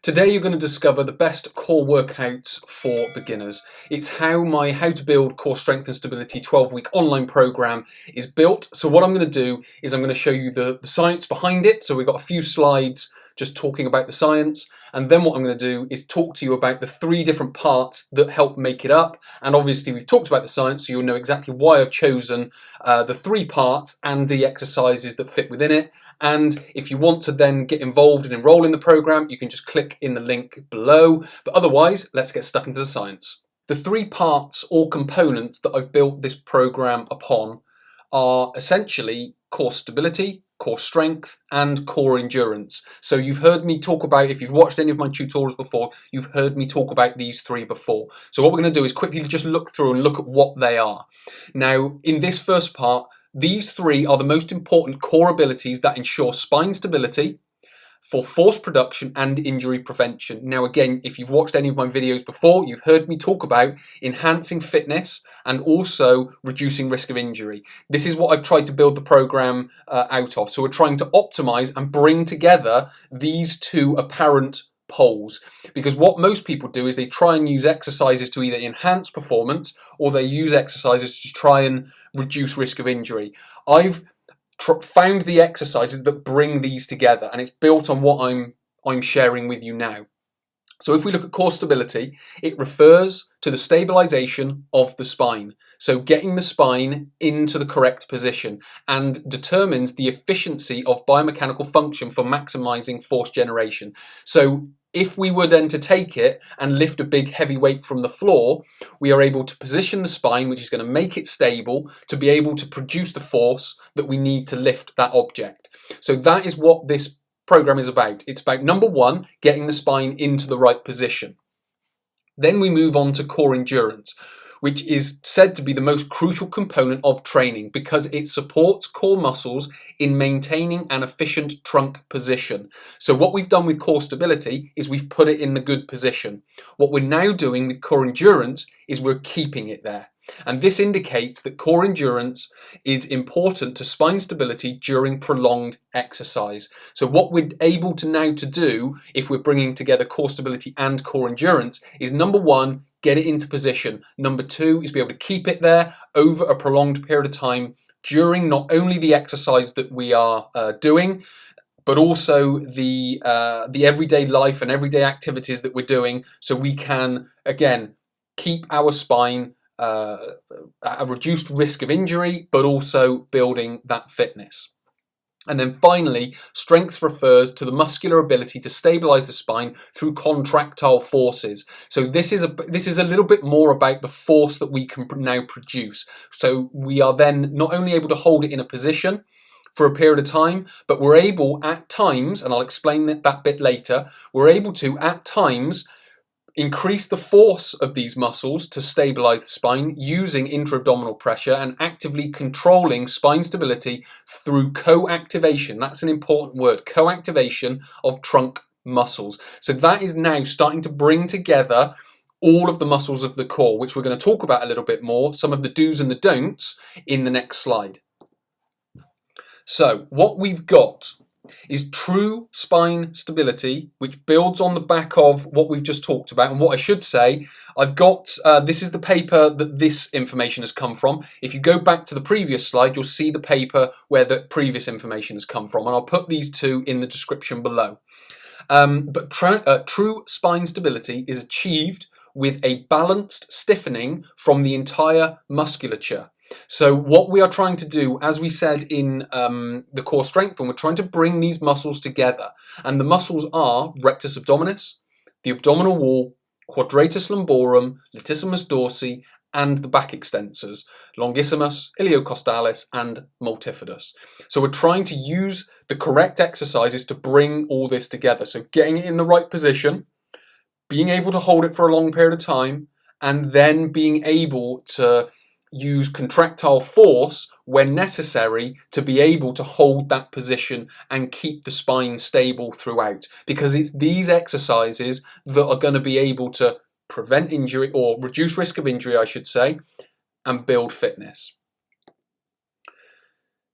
Today you're going to discover the best core workouts for beginners. It's how my How to Build Core Strength and Stability 12-week online program is built. So what I'm going to do is I'm going to show you the science behind it. So we've got a few slides just talking about the science, and then what I'm going to do is talk to you about the 3 different parts that help make it up. And obviously we've talked about the science, so you'll know exactly why I've chosen the 3 parts and the exercises that fit within it. And if you want to then get involved and enroll in the program, you can just click in the link below. But otherwise, let's get stuck into the science. The 3 parts or components that I've built this program upon are essentially core stability, core strength, and core endurance. So you've heard me talk about, if you've watched any of my tutorials before, you've heard me talk about these 3 before. So what we're going to do is quickly just look through and look at what they are. Now, in this first part, these 3 are the most important core abilities that ensure spine stability for force production and injury prevention. Now again, if you've watched any of my videos before, you've heard me talk about enhancing fitness and also reducing risk of injury. This is what I've tried to build the program out of. So we're trying to optimize and bring together these 2 apparent poles, because what most people do is they try and use exercises to either enhance performance or they use exercises to try and reduce risk of injury. I've found the exercises that bring these together, and it's built on what I'm sharing with you now. So if we look at core stability, it refers to the stabilization of the spine. So getting the spine into the correct position, and determines the efficiency of biomechanical function for maximizing force generation. So if we were then to take it and lift a big heavy weight from the floor, we are able to position the spine, which is going to make it stable to be able to produce the force that we need to lift that object. So that is what this program is about. It's about, number 1, getting the spine into the right position. Then we move on to core endurance, which is said to be the most crucial component of training because it supports core muscles in maintaining an efficient trunk position. So what we've done with core stability is we've put it in the good position. What we're now doing with core endurance is we're keeping it there. And this indicates that core endurance is important to spine stability during prolonged exercise. So what we're able to now to do, if we're bringing together core stability and core endurance, is number 1, get it into position. Number 2 is be able to keep it there over a prolonged period of time during not only the exercise that we are doing, but also the everyday life and everyday activities that we're doing, so we can, again, keep our spine at a reduced risk of injury, but also building that fitness. And then finally, strength refers to the muscular ability to stabilize the spine through contractile forces. So this is a little bit more about the force that we can now produce. So we are then not only able to hold it in a position for a period of time, but we're able at times, and I'll explain that bit later, we're able to at times increase the force of these muscles to stabilize the spine using intra-abdominal pressure and actively controlling spine stability through co-activation. That's an important word, co-activation of trunk muscles. So that is now starting to bring together all of the muscles of the core, which we're going to talk about a little bit more, some of the do's and the don'ts in the next slide. So what we've got is true spine stability, which builds on the back of what we've just talked about. And what I should say, I've got, this is the paper that this information has come from. If you go back to the previous slide, you'll see the paper where the previous information has come from. And I'll put these 2 in the description below. But true spine stability is achieved with a balanced stiffening from the entire musculature. So what we are trying to do, as we said in the core strength one, we're trying to bring these muscles together. And the muscles are rectus abdominis, the abdominal wall, quadratus lumborum, latissimus dorsi, and the back extensors, longissimus, iliocostalis, and multifidus. So we're trying to use the correct exercises to bring all this together. So getting it in the right position, being able to hold it for a long period of time, and then being able to use contractile force when necessary to be able to hold that position and keep the spine stable throughout, because it's these exercises that are going to be able to prevent injury, or reduce risk of injury I should say, and build fitness.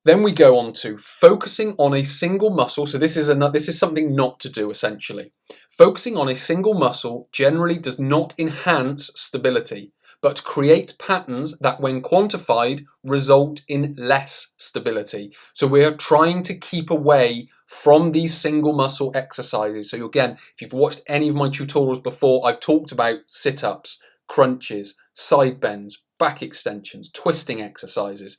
Then we go on to focusing on a single muscle. So this is something not to do essentially. Focusing on a single muscle generally does not enhance stability, but creates patterns that when quantified result in less stability. So we're trying to keep away from these single muscle exercises. So again, if you've watched any of my tutorials before, I've talked about sit-ups, crunches, side bends, back extensions, twisting exercises.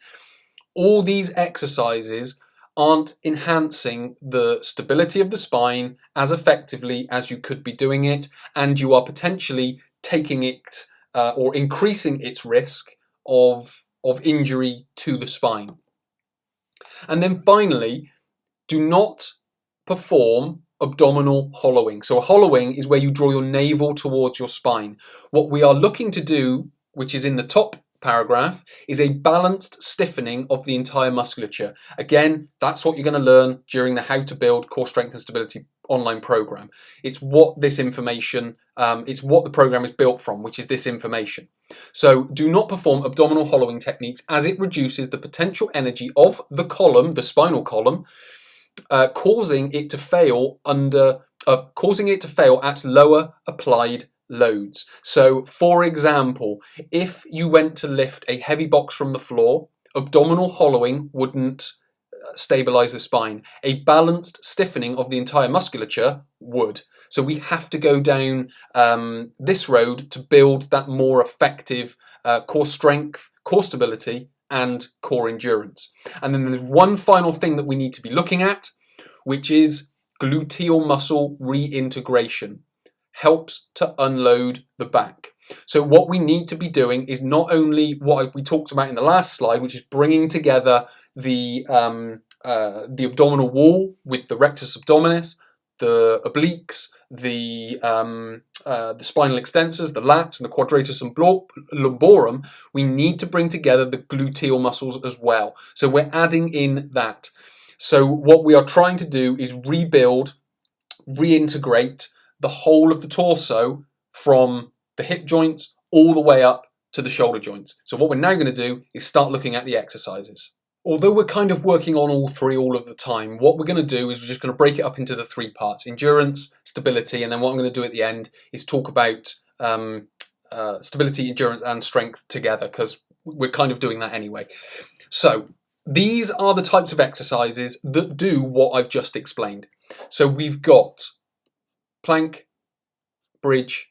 All these exercises aren't enhancing the stability of the spine as effectively as you could be doing it, and you are potentially taking it or increasing its risk of injury to the spine. And then finally, do not perform abdominal hollowing. So a hollowing is where you draw your navel towards your spine. What we are looking to do, which is in the top paragraph, is a balanced stiffening of the entire musculature. Again, that's what you're going to learn during the How to Build Core Strength and Stability online program. It's what this information, it's what the program is built from, which is this information. So do not perform abdominal hollowing techniques, as it reduces the potential energy of the column, the spinal column, causing it to fail at lower applied loads. So for example, if you went to lift a heavy box from the floor, abdominal hollowing wouldn't stabilize the spine. A balanced stiffening of the entire musculature would. So we have to go down this road to build that more effective core strength, core stability, and core endurance. And then there's one final thing that we need to be looking at, which is gluteal muscle reintegration. Helps to unload the back. So what we need to be doing is not only what we talked about in the last slide, which is bringing together the abdominal wall with the rectus abdominis, the obliques, the spinal extensors, the lats, and the quadratus lumborum. We need to bring together the gluteal muscles as well. So we're adding in that. So what we are trying to do is rebuild, reintegrate the whole of the torso from the hip joints all the way up to the shoulder joints. So what we're now going to do is start looking at the exercises. Although we're kind of working on all three all of the time, what we're going to do is we're just going to break it up into the three parts: endurance, stability, and then what I'm going to do at the end is talk about stability, endurance, and strength together, because we're kind of doing that anyway. So these are the types of exercises that do what I've just explained. So we've got plank, bridge,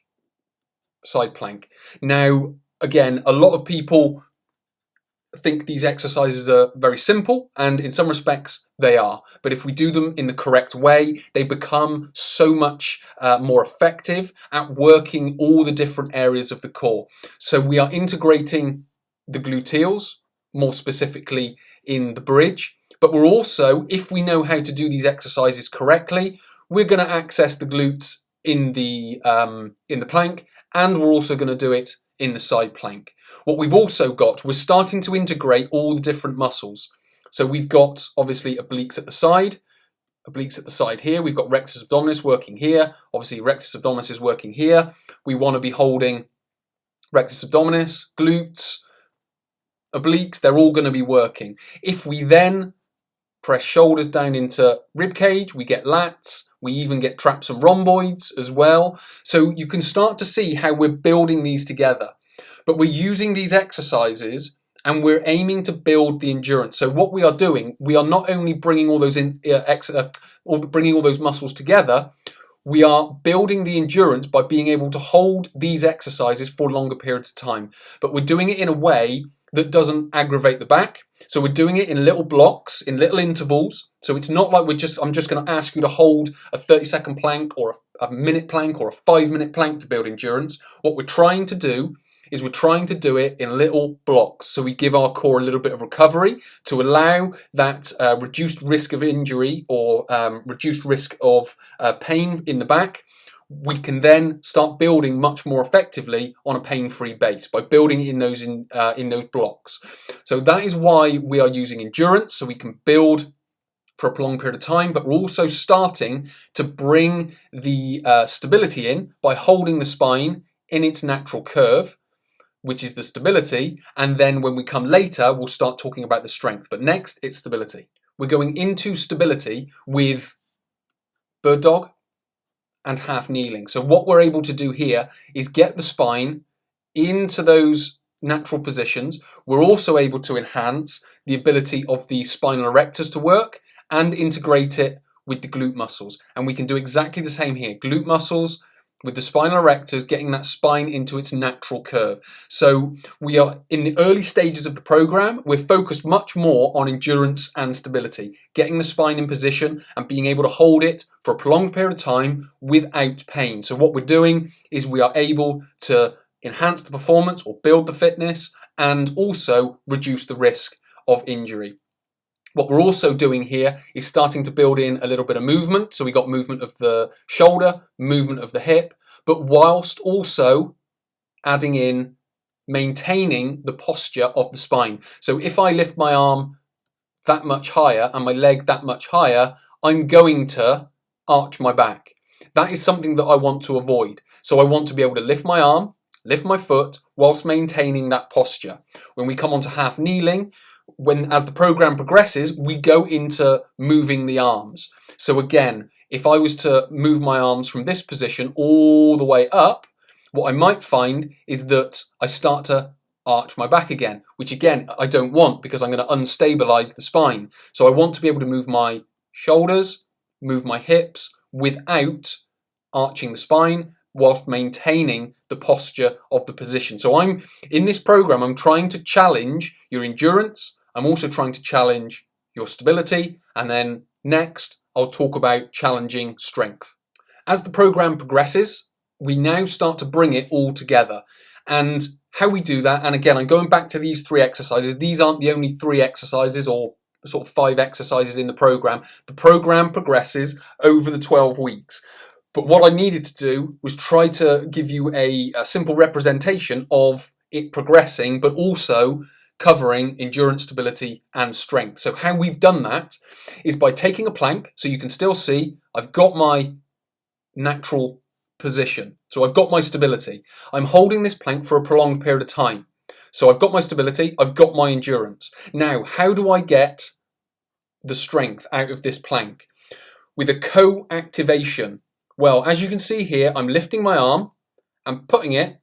side plank. Now, again, a lot of people think these exercises are very simple, and in some respects they are. But if we do them in the correct way, they become so much more effective at working all the different areas of the core. So we are integrating the gluteals, more specifically in the bridge, but we're also, if we know how to do these exercises correctly, we're going to access the glutes in the plank, and we're also going to do it in the side plank. What we've also got, we're starting to integrate all the different muscles. So we've got obviously obliques at the side here. We've got rectus abdominis working here. Obviously rectus abdominis is working here. We want to be holding rectus abdominis, glutes, obliques. They're all going to be working. If we then press shoulders down into rib cage, we get lats, we even get traps and rhomboids as well. So you can start to see how we're building these together. But we're using these exercises and we're aiming to build the endurance. So what we are doing, we are not only bringing all those bringing all those muscles together, we are building the endurance by being able to hold these exercises for longer periods of time. But we're doing it in a way that doesn't aggravate the back. So we're doing it in little blocks, in little intervals. So it's not like I'm just going to ask you to hold a 30-second plank or a minute plank or a 5-minute plank to build endurance. What we're trying to do is we're trying to do it in little blocks. So we give our core a little bit of recovery to allow that reduced risk of injury or reduced risk of pain in the back. We can then start building much more effectively on a pain-free base by building in those blocks. So that is why we are using endurance, so we can build for a prolonged period of time, but we're also starting to bring the stability in by holding the spine in its natural curve. which is the stability, and then when we come later, we'll start talking about the strength. But next, it's stability. We're going into stability with bird dog and half kneeling. So what we're able to do here is get the spine into those natural positions. We're also able to enhance the ability of the spinal erectors to work and integrate it with the glute muscles. And we can do exactly the same here. Glute muscles with the spinal erectors, getting that spine into its natural curve. So we are in the early stages of the program. We're focused much more on endurance and stability, getting the spine in position and being able to hold it for a prolonged period of time without pain. So what we're doing is we are able to enhance the performance or build the fitness and also reduce the risk of injury. What we're also doing here is starting to build in a little bit of movement. So we got movement of the shoulder, movement of the hip, but whilst also adding in maintaining the posture of the spine. So if I lift my arm that much higher and my leg that much higher, I'm going to arch my back. That is something that I want to avoid. So I want to be able to lift my arm, lift my foot whilst maintaining that posture. When we come on to half kneeling, as the program progresses, we go into moving the arms. So again, if I was to move my arms from this position all the way up, what I might find is that I start to arch my back again, which again, I don't want because I'm going to unstabilize the spine. So I want to be able to move my shoulders, move my hips without arching the spine whilst maintaining the posture of the position. So in this program, I'm trying to challenge your endurance. I'm also trying to challenge your stability. And then next, I'll talk about challenging strength. As the program progresses, we now start to bring it all together. And how we do that, and again, I'm going back to these 3 exercises. These aren't the only 3 exercises or sort of 5 exercises in the program. The program progresses over the 12 weeks. But what I needed to do was try to give you a simple representation of it progressing, but also covering endurance, stability, and strength. So how we've done that is by taking a plank, so you can still see I've got my natural position. So I've got my stability. I'm holding this plank for a prolonged period of time. So I've got my stability, I've got my endurance. Now, how do I get the strength out of this plank? With a co-activation. Well, as you can see here, I'm lifting my arm and putting it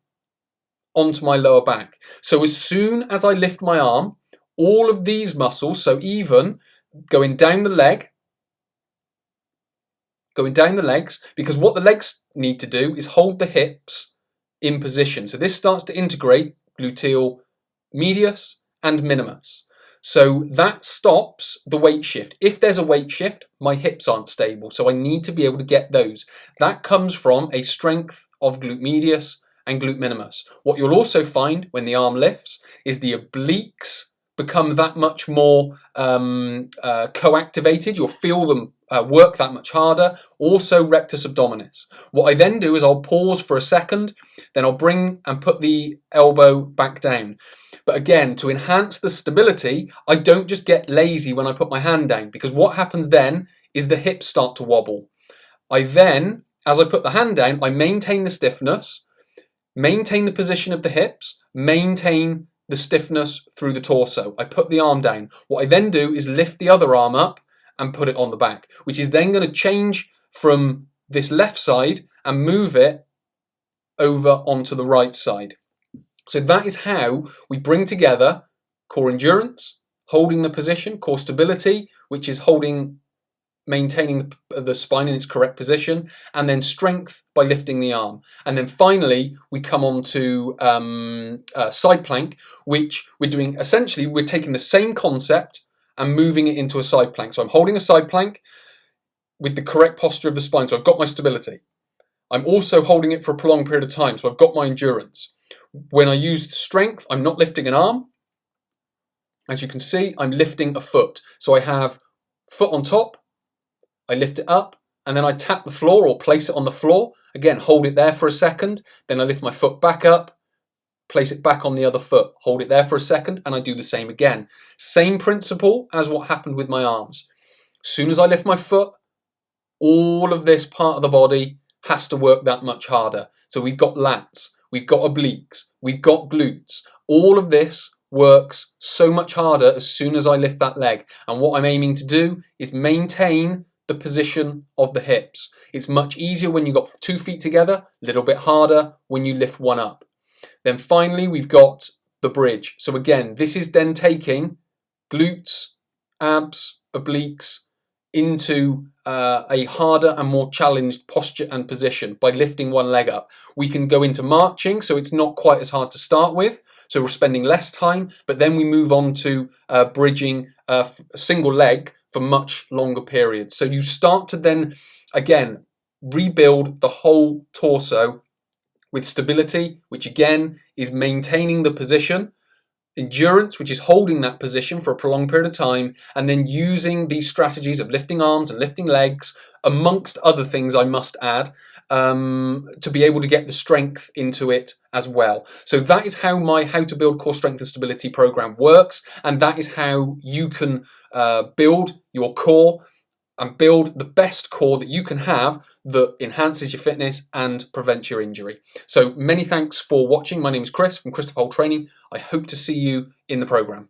onto my lower back. So as soon as I lift my arm, all of these muscles, so even going down the legs, because what the legs need to do is hold the hips in position. So this starts to integrate gluteal medius and minimus. So that stops the weight shift. If there's a weight shift, my hips aren't stable. So I need to be able to get those. That comes from a strength of glute medius and glute minimus. What you'll also find when the arm lifts is the obliques become that much more co-activated. You'll feel them work that much harder. Also rectus abdominis. What I then do is I'll pause for a second, then I'll bring and put the elbow back down. But again, to enhance the stability, I don't just get lazy when I put my hand down, because what happens then is the hips start to wobble. I then, as I put the hand down, I maintain the stiffness, maintain the position of the hips, maintain the stiffness through the torso. I put the arm down. What I then do is lift the other arm up and put it on the back, which is then going to change from this left side and move it over onto the right side. So that is how we bring together core endurance, holding the position, core stability, which is maintaining the spine in its correct position, and then strength by lifting the arm. And then finally, we come on to side plank, which we're doing essentially, we're taking the same concept and moving it into a side plank. So I'm holding a side plank with the correct posture of the spine. So I've got my stability. I'm also holding it for a prolonged period of time. So I've got my endurance. When I use strength, I'm not lifting an arm. As you can see, I'm lifting a foot. So I have foot on top, I lift it up, and then I tap the floor or place it on the floor. Again, hold it there for a second. Then I lift my foot back up, place it back on the other foot, hold it there for a second, and I do the same again. Same principle as what happened with my arms. As soon as I lift my foot, all of this part of the body has to work that much harder. So we've got lats, we've got obliques, we've got glutes. All of this works so much harder as soon as I lift that leg. And what I'm aiming to do is maintain the position of the hips. It's much easier when you've got 2 feet together, a little bit harder when you lift one up. Then finally, we've got the bridge. So again, this is then taking glutes, abs, obliques into a harder and more challenged posture and position by lifting one leg up. We can go into marching, so it's not quite as hard to start with. So we're spending less time, but then we move on to bridging a single leg for much longer periods. So you start to then, again, rebuild the whole torso with stability, which again is maintaining the position, endurance, which is holding that position for a prolonged period of time, and then using these strategies of lifting arms and lifting legs, amongst other things I must add, to be able to get the strength into it as well. So that is how my How to Build Core Strength and Stability program works, and that is how you can build your core and build the best core that you can have that enhances your fitness and prevents your injury. So many thanks for watching. My name is Chris from Christopher Holt Training. I hope to see you in the program.